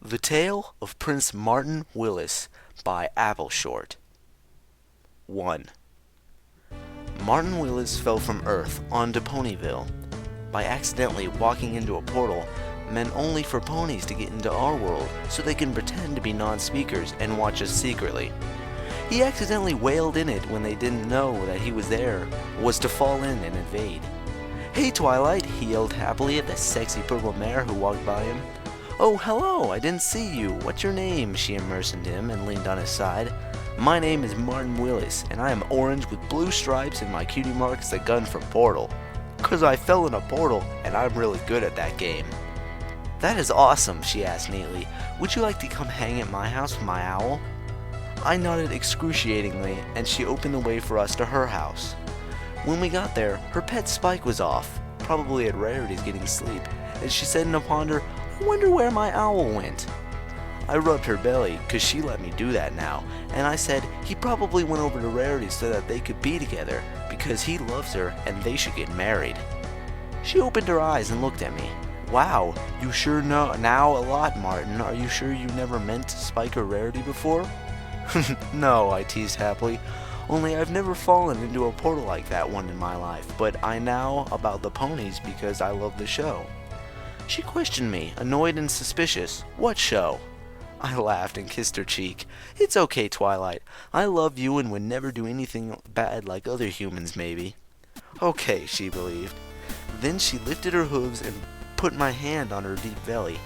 The Tale of Prince Martin Willis by Appleshort. 1. Martin Willis fell from Earth onto Ponyville by accidentally walking into a portal meant only for ponies to get into our world so they can pretend to be non-speakers and watch us secretly. He accidentally wailed in it when they didn't know that he was there, was to fall in and invade. "Hey Twilight," he yelled happily at the sexy purple mare who walked by him. "Oh, hello, I didn't see you. What's your name?" She immersed him and leaned on his side. "My name is Martin Willis, and I am orange with blue stripes and my cutie mark is a gun from Portal. 'Cause I fell in a portal, and I'm really good at that game." "That is awesome," she asked neatly. "Would you like to come hang at my house with my owl?" I nodded excruciatingly, and she opened the way for us to her house. When we got there, her pet Spike was off, probably at Rarity's getting sleep, and she said in a ponder, "I wonder where my owl went." I rubbed her belly, 'cause she let me do that now, and I said he probably went over to Rarity so that they could be together, because he loves her and they should get married. She opened her eyes and looked at me. "Wow, you sure know now a lot, Martin. Are you sure you never meant Spike or Rarity before?" "No," I teased happily. "Only I've never fallen into a portal like that one in my life, but I know about the ponies because I love the show." She questioned me, annoyed and suspicious. "What show?" I laughed and kissed her cheek. "It's okay, Twilight. I love you and would never do anything bad like other humans, maybe." "Okay," she believed. Then she lifted her hooves and put my hand on her deep belly.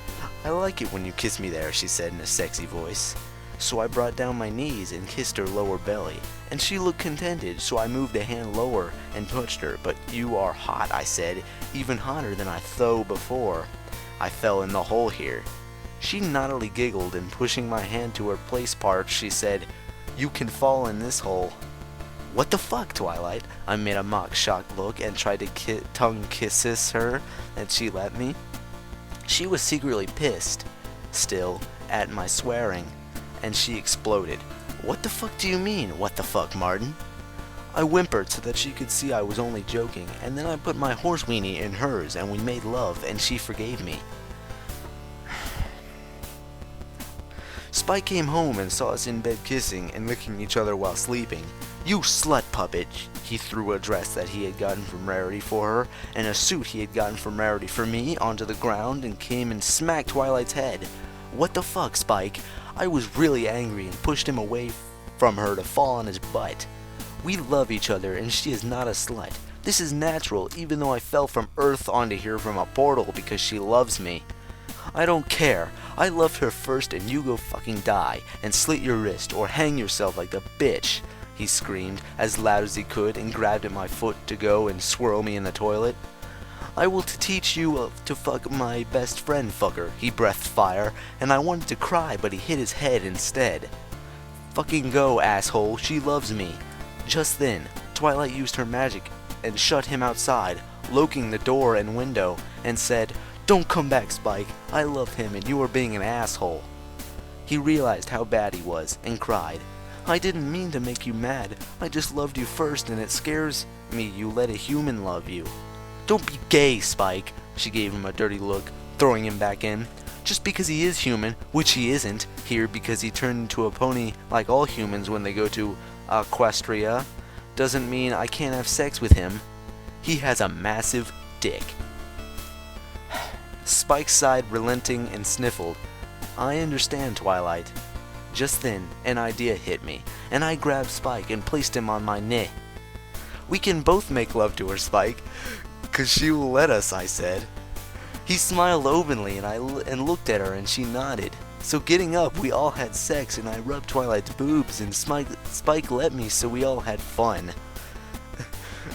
"I like it when you kiss me there," she said in a sexy voice. So I brought down my knees and kissed her lower belly, and she looked contented, so I moved a hand lower and touched her. "But you are hot," I said, "even hotter than I thought before. I fell in the hole here." She naughtily giggled, and pushing my hand to her place part, she said, "You can fall in this hole." "What the fuck, Twilight?" I made a mock shocked look and tried to tongue kisses her, and she let me. She was secretly pissed, still, at my swearing, and she exploded. "What the fuck do you mean, what the fuck, Martin?" I whimpered so that she could see I was only joking, and then I put my horse weenie in hers, and we made love, and she forgave me. Spike came home and saw us in bed kissing and licking each other while sleeping. "You slut puppet!" He threw a dress that he had gotten from Rarity for her, and a suit he had gotten from Rarity for me, onto the ground and came and smacked Twilight's head. "What the fuck, Spike?" I was really angry and pushed him away from her to fall on his butt. We love each other and she is not a slut. This is natural, even though I fell from Earth onto here from a portal because she loves me. "I don't care. I loved her first and you go fucking die and slit your wrist or hang yourself like the bitch," he screamed as loud as he could and grabbed at my foot to go and swirl me in the toilet. "I will teach you to fuck my best friend, fucker," he breathed fire, and I wanted to cry, but he hit his head instead. "Fucking go, asshole, she loves me." Just then, Twilight used her magic and shut him outside, locking the door and window, and said, "Don't come back, Spike. I love him and you are being an asshole." He realized how bad he was and cried, "I didn't mean to make you mad. I just loved you first and it scares me you let a human love you." "Don't be gay, Spike." She gave him a dirty look, throwing him back in. "Just because he is human, which he isn't, here because he turned into a pony like all humans when they go to Equestria, doesn't mean I can't have sex with him. He has a massive dick." Spike sighed, relenting, and sniffled. "I understand, Twilight." Just then, an idea hit me, and I grabbed Spike and placed him on my knee. "We can both make love to her, Spike, 'cause she will let us," I said. He smiled openly, and I looked at her, and she nodded. So getting up, we all had sex, and I rubbed Twilight's boobs, and Spike let me, so we all had fun.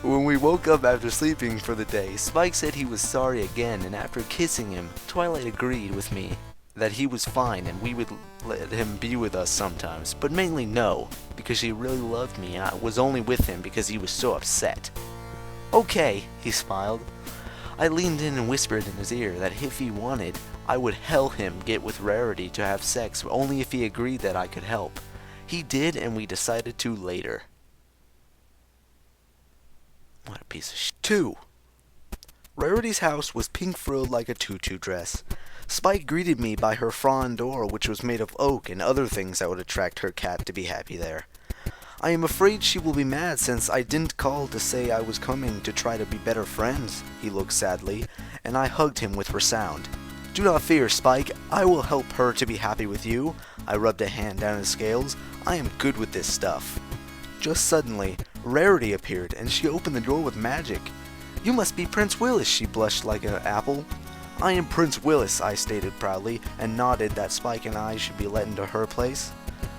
When we woke up after sleeping for the day, Spike said he was sorry again, and after kissing him, Twilight agreed with me that he was fine and we would let him be with us sometimes, but mainly no, because she really loved me and I was only with him because he was so upset. "Okay," he smiled. I leaned in and whispered in his ear that if he wanted, I would help him get with Rarity to have sex only if he agreed that I could help. He did, and we decided to later. What a piece of shit. 2. Rarity's house was pink frilled like a tutu dress. Spike greeted me by her front door, which was made of oak and other things that would attract her cat to be happy there. I am afraid she will be mad since I didn't call to say I was coming to try to be better friends, he looked sadly, and I hugged him with resound. Do not fear, Spike, I will help her to be happy with you. I rubbed a hand down his scales. I am good with this stuff. Just suddenly, Rarity appeared, and she opened the door with magic. You must be Prince Willis, she blushed like an apple. I am Prince Willis, I stated proudly, and nodded that Spike and I should be let into her place.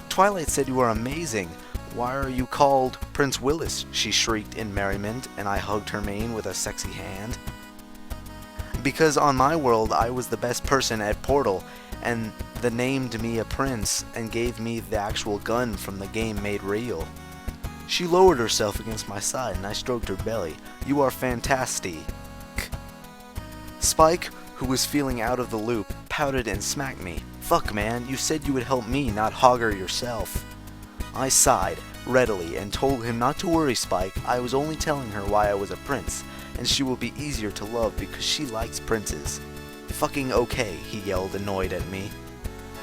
Twilight said you are amazing. Why are you called Prince Willis? She shrieked in merriment, and I hugged her mane with a sexy hand. Because on my world I was the best person at Portal, and they named me a prince and gave me the actual gun from the game made real. She lowered herself against my side and I stroked her belly. You are fantastic. Spike, who was feeling out of the loop, pouted and smacked me. Fuck man, you said you would help me, not hog her yourself. I sighed readily and told him not to worry, Spike. I was only telling her why I was a prince, and she will be easier to love because she likes princes. Fucking okay, he yelled, annoyed at me.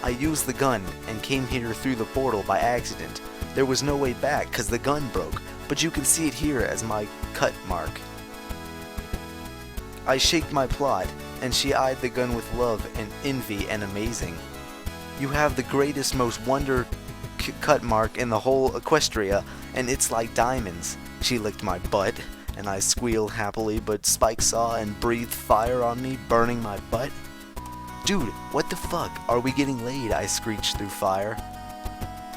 I used the gun and came here through the portal by accident. There was no way back cause the gun broke, but you can see it here as my cut mark. I shaked my plot, and she eyed the gun with love and envy and amazing. You have the greatest, most wonder cut mark in the whole Equestria, and it's like diamonds. She licked my butt, and I squealed happily, but Spike saw and breathed fire on me, burning my butt. Dude, what the fuck? Are we getting laid? I screeched through fire.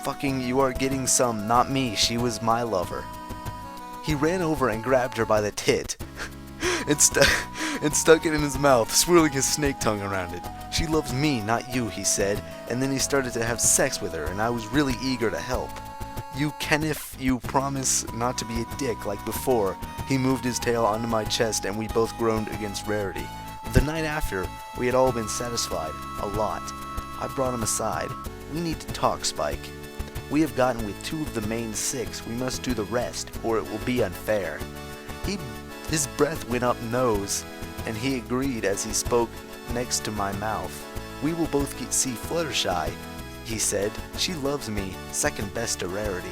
Fucking you are getting some, not me. She was my lover. He ran over and grabbed her by the tit and stuck it in his mouth, swirling his snake tongue around it. She loves me, not you, he said, and then he started to have sex with her, and I was really eager to help. You can if you promise not to be a dick like before. He moved his tail onto my chest and we both groaned against Rarity. The night after, we had all been satisfied. A lot. I brought him aside. We need to talk, Spike. We have gotten with 2 of the main 6. We must do the rest, or it will be unfair. His breath went up nose, and he agreed as he spoke next to my mouth. We will both see Fluttershy, he said. She loves me, second best to Rarity.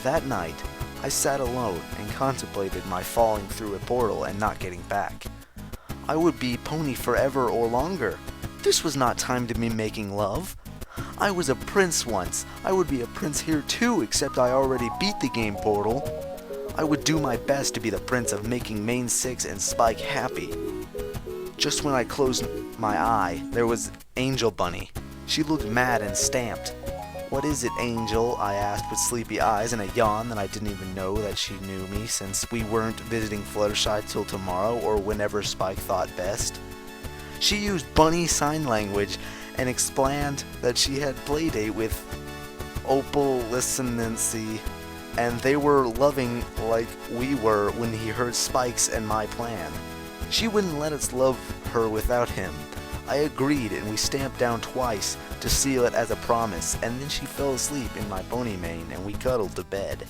That night, I sat alone and contemplated my falling through a portal and not getting back. I would be Pony forever or longer. This was not time to be making love. I was a prince once. I would be a prince here too, except I already beat the game Portal. I would do my best to be the prince of making Main 6 and Spike happy. Just when I closed my eye, there was Angel Bunny. She looked mad and stamped. What is it, Angel? I asked with sleepy eyes and a yawn that I didn't even know that she knew me, since we weren't visiting Fluttershy till tomorrow or whenever Spike thought best. She used bunny sign language and explained that she had playdate with Opal Listenancy, and they were loving like we were when he heard Spike's and my plan. She wouldn't let us love her without him. I agreed, and we stamped down twice to seal it as a promise, and then she fell asleep in my pony mane and we cuddled to bed.